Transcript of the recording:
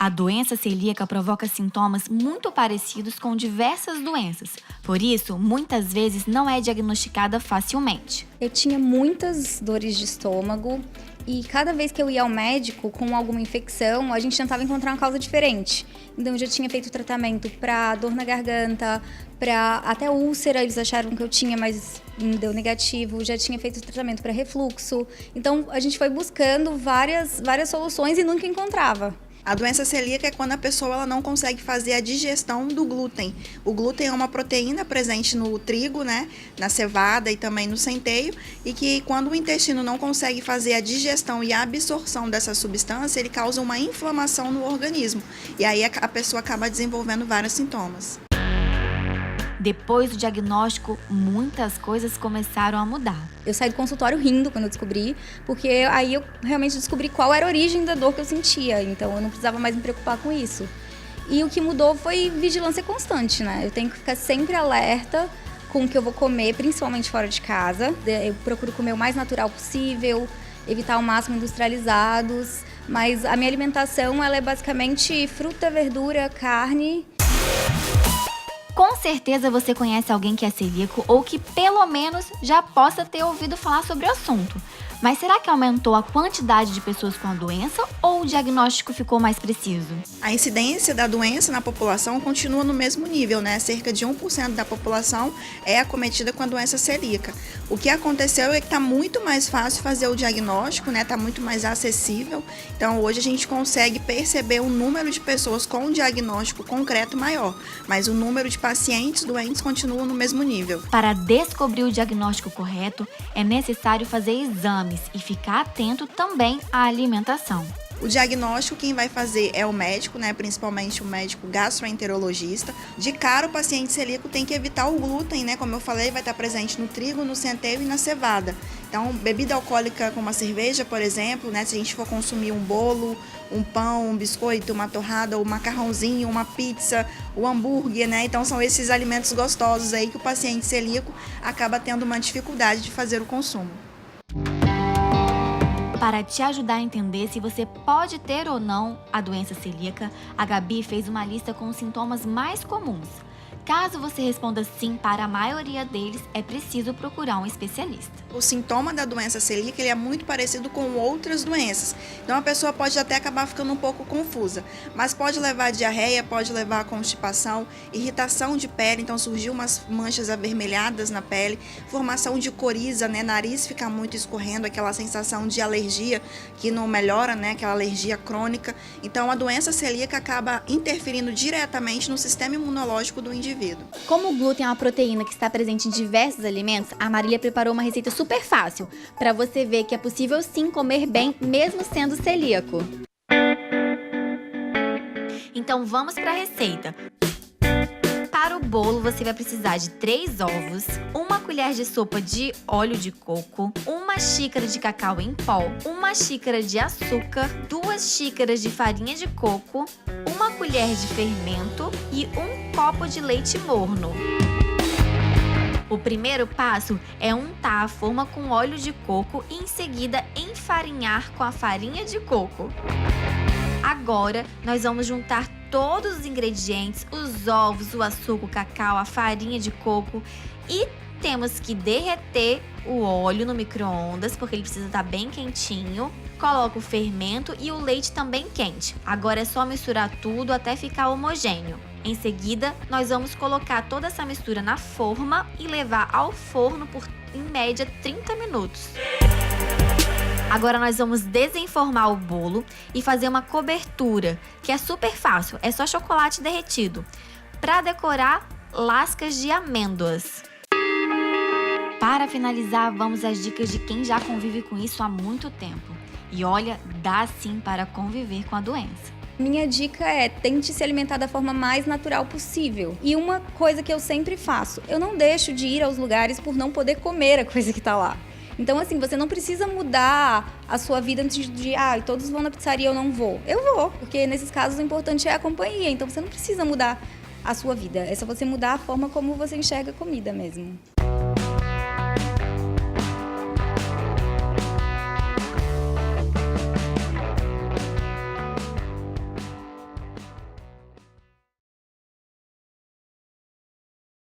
A doença celíaca provoca sintomas muito parecidos com diversas doenças. Por isso, muitas vezes não é diagnosticada facilmente. Eu tinha muitas dores de estômago e cada vez que eu ia ao médico com alguma infecção, a gente tentava encontrar uma causa diferente. Então eu já tinha feito tratamento para dor na garganta, para até úlcera, eles acharam que eu tinha, mas deu negativo. Já tinha feito tratamento para refluxo. Então a gente foi buscando várias soluções e nunca encontrava. A doença celíaca é quando a pessoa ela não consegue fazer a digestão do glúten. O glúten é uma proteína presente no trigo, né, na cevada e também no centeio, e que quando o intestino não consegue fazer a digestão e a absorção dessa substância, ele causa uma inflamação no organismo. E aí a pessoa acaba desenvolvendo vários sintomas. Depois do diagnóstico, muitas coisas começaram a mudar. Eu saí do consultório rindo quando eu descobri, porque aí eu realmente descobri qual era a origem da dor que eu sentia, então eu não precisava mais me preocupar com isso. E o que mudou foi vigilância constante, né? Eu tenho que ficar sempre alerta com o que eu vou comer, principalmente fora de casa. Eu procuro comer o mais natural possível, evitar ao máximo industrializados, mas a minha alimentação ela é basicamente fruta, verdura, carne. Com certeza você conhece alguém que é celíaco ou que pelo menos já possa ter ouvido falar sobre o assunto. Mas será que aumentou a quantidade de pessoas com a doença ou o diagnóstico ficou mais preciso? A incidência da doença na população continua no mesmo nível, né? Cerca de 1% da população é acometida com a doença celíaca. O que aconteceu é que está muito mais fácil fazer o diagnóstico, né? Está muito mais acessível. Então, hoje a gente consegue perceber o número de pessoas com um diagnóstico concreto maior, mas o número de pacientes doentes continua no mesmo nível. Para descobrir o diagnóstico correto, é necessário fazer exames e ficar atento também à alimentação. O diagnóstico quem vai fazer é o médico, né? Principalmente o médico gastroenterologista. De cara, o paciente celíaco tem que evitar o glúten, né? Como eu falei, vai estar presente no trigo, no centeio e na cevada. Então, bebida alcoólica como a cerveja, por exemplo, né? Se a gente for consumir um bolo, um pão, um biscoito, uma torrada, um macarrãozinho, uma pizza, o hambúrguer, né? Então, são esses alimentos gostosos aí que o paciente celíaco acaba tendo uma dificuldade de fazer o consumo. Para te ajudar a entender se você pode ter ou não a doença celíaca, a Gabi fez uma lista com os sintomas mais comuns. Caso você responda sim para a maioria deles, é preciso procurar um especialista. O sintoma da doença celíaca ele é muito parecido com outras doenças. Então a pessoa pode até acabar ficando um pouco confusa, mas pode levar a diarreia, pode levar a constipação, irritação de pele, então surgir umas manchas avermelhadas na pele, formação de coriza, né, nariz fica muito escorrendo, aquela sensação de alergia que não melhora, né, aquela alergia crônica. Então a doença celíaca acaba interferindo diretamente no sistema imunológico do indivíduo. Como o glúten é uma proteína que está presente em diversos alimentos, a Marília preparou uma receita super fácil para você ver que é possível sim comer bem, mesmo sendo celíaco. Então vamos para a receita. Para o bolo, você vai precisar de 3 ovos, 1 colher de sopa de óleo de coco, 1 xícara de cacau em pó, 1 xícara de açúcar, 2 xícaras de farinha de coco, 1 colher de fermento e 1 copo de leite morno. O primeiro passo é untar a forma com óleo de coco e em seguida enfarinhar com a farinha de coco. Agora, nós vamos juntar todos os ingredientes, os ovos, o açúcar, o cacau, a farinha de coco e temos que derreter o óleo no micro-ondas, porque ele precisa estar bem quentinho. Coloca o fermento e o leite também quente. Agora é só misturar tudo até ficar homogêneo. Em seguida, nós vamos colocar toda essa mistura na forma e levar ao forno por, em média, 30 minutos. Agora nós vamos desenformar o bolo e fazer uma cobertura, que é super fácil, é só chocolate derretido. Para decorar, lascas de amêndoas. Para finalizar, vamos às dicas de quem já convive com isso há muito tempo. E olha, dá sim para conviver com a doença. Minha dica é, tente se alimentar da forma mais natural possível. E uma coisa que eu sempre faço, eu não deixo de ir aos lugares por não poder comer a coisa que tá lá. Então, assim, você não precisa mudar a sua vida no sentido de, todos vão na pizzaria, eu não vou. Eu vou, porque nesses casos o importante é a companhia. Então, você não precisa mudar a sua vida. É só você mudar a forma como você enxerga a comida mesmo.